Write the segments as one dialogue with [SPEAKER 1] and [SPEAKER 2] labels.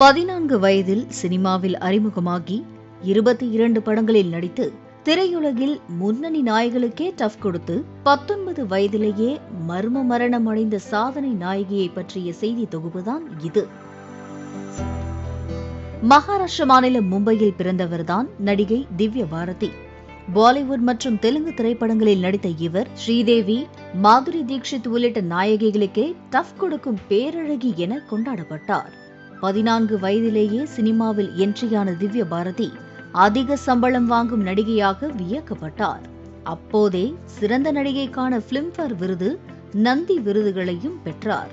[SPEAKER 1] 14 வயதில் சினிமாவில் அறிமுகமாகி 22 படங்களில் நடித்து திரையுலகில் முன்னணி நாயகளுக்கே டஃப் கொடுத்து 19 வயதிலேயே மர்ம மரணம் அடைந்த சாதனை நாயகியை பற்றிய செய்தி தொகுப்புதான் இது. மகாராஷ்டிர மாநிலம் மும்பையில் பிறந்தவர்தான் நடிகை திவ்ய பாரதி. பாலிவுட் மற்றும் தெலுங்கு திரைப்படங்களில் நடித்த இவர் ஸ்ரீதேவி, மாதுரி தீக்ஷித் உள்ளிட்ட நாயகிகளுக்கே டஃப் கொடுக்கும் பேரழகி என கொண்டாடப்பட்டார். 14 வயதிலேயே சினிமாவில் என்ட்ரியான திவ்ய பாரதி அதிக சம்பளம் வாங்கும் நடிகையாக வியக்கப்பட்டார். அப்போதே சிறந்த நடிகைக்கான பிலிம்பேர் விருது, நந்தி விருதுகளையும் பெற்றார்.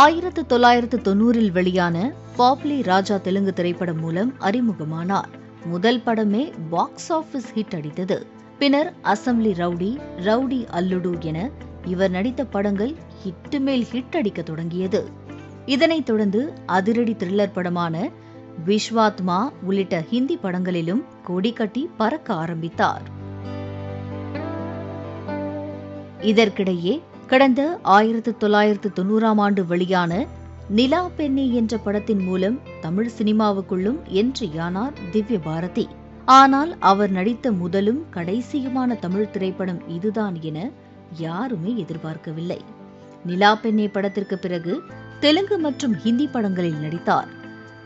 [SPEAKER 1] 1990இல் வெளியான பாப்லி ராஜா தெலுங்கு திரைப்படம் மூலம் அறிமுகமானார். முதல் படமே பாக்ஸ் ஆபீஸ் ஹிட் அடித்தது. பின்னர் அசெம்பிளி ரவுடி, ரவுடி அல்லுடு என இவர் நடித்த படங்கள் ஹிட் மேல் ஹிட் அடிக்க தொடங்கியது. இதனைத் தொடர்ந்து அதிரடி த்ரில்லர் படமான விஸ்வாத்மா உள்ளிட்ட ஹிந்தி படங்களிலும் கொடி கட்டி பறக்க ஆரம்பித்தார். இதற்கிடையே கடந்த 1990ஆம் ஆண்டு வெளியான நிலா பெண்ணே என்ற படத்தின் மூலம் தமிழ் சினிமாவுக்குள்ளும் என்ட்ரியானார் திவ்ய பாரதி. ஆனால் அவர் நடித்த முதலும் கடைசியுமான தமிழ் திரைப்படம் இதுதான் என யாருமே எதிர்பார்க்கவில்லை. நிலா பெண்ணே படத்திற்கு பிறகு தெலுங்கு மற்றும் ஹிந்தி படங்களில் நடித்தார்.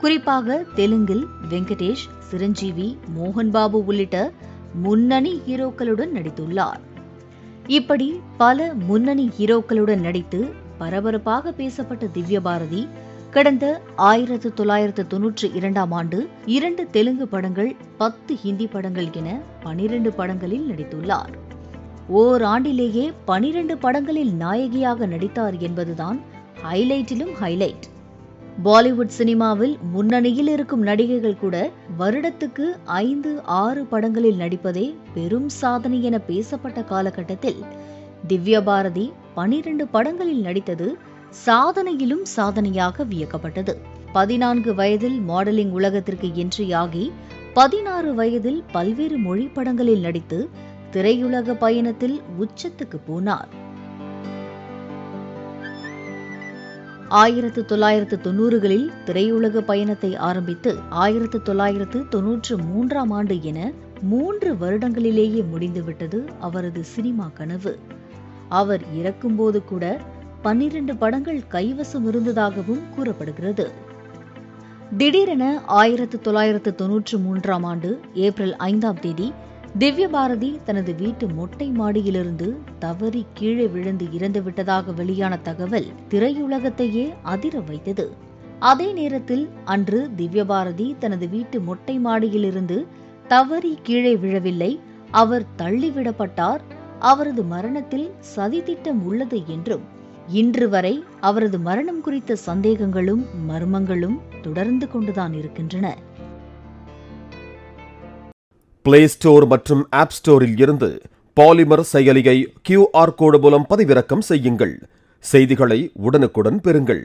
[SPEAKER 1] குறிப்பாக தெலுங்கில் வெங்கடேஷ், சிரஞ்சீவி, மோகன் பாபு உள்ளிட்ட முன்னணி ஹீரோக்களுடன் நடித்துள்ளார். இப்படி பல முன்னணி ஹீரோக்களுடன் நடித்து பரபரப்பாக பேசப்பட்ட திவ்ய பாரதி கடந்த 1992ஆம் ஆண்டு 2 தெலுங்கு படங்கள், 10 ஹிந்தி படங்கள் என 12 படங்களில் நடித்துள்ளார். ஓராண்டிலேயே 12 படங்களில் நாயகியாக நடித்தார் என்பதுதான் ஹைலைட்டிலும் ஹைலைட். பாலிவுட் சினிமாவில் முன்னணியில் இருக்கும் நடிகைகள் கூட வருடத்துக்கு 5-6 படங்களில் நடிப்பதே பெரும் சாதனை என பேசப்பட்ட காலகட்டத்தில் திவ்ய பாரதி 12 படங்களில் நடித்தது சாதனையிலும் சாதனையாக வியக்கப்பட்டது. 14 வயதில் மாடலிங் உலகத்திற்கு என்ட்ரியாகி 16 வயதில் பல்வேறு மொழி படங்களில் நடித்து திரையுலக பயணத்தில் உச்சத்துக்கு போனார். 1990களில் திரையுலக பயணத்தை ஆரம்பித்து 1993ஆம் ஆண்டு என 3 வருடங்களிலேயே முடிந்துவிட்டது அவரது சினிமா கனவு. அவர் இறக்கும்போது கூட 12 படங்கள் கைவசம் இருந்ததாகவும் கூறப்படுகிறது. திடீரென 1993ஆம் ஆண்டு ஏப்ரல் 5ஆம் தேதி திவ்ய பாரதி தனது வீட்டு மொட்டை மாடியிலிருந்து தவறி கீழே விழுந்து இறந்துவிட்டதாக வெளியான தகவல் திரையுலகத்தையே அதிர வைத்தது. அதே நேரத்தில் அன்று திவ்ய பாரதி தனது வீட்டு மொட்டை மாடியிலிருந்து தவறி கீழே விழவில்லை, அவர் தள்ளிவிடப்பட்டார், அவரது மரணத்தில் சதித்திட்டம் உள்ளது என்றும் இன்று வரை அவரது மரணம் குறித்த சந்தேகங்களும் மர்மங்களும் தொடர்ந்து கொண்டுதான் இருக்கின்றன.
[SPEAKER 2] பிளே ஸ்டோர் மற்றும் ஆப் ஸ்டோரில் இருந்து பாலிமர் செயலியை QR கோடு மூலம் பதிவிறக்கம் செய்யுங்கள். செய்திகளை உடனுக்குடன் பெறுங்கள்.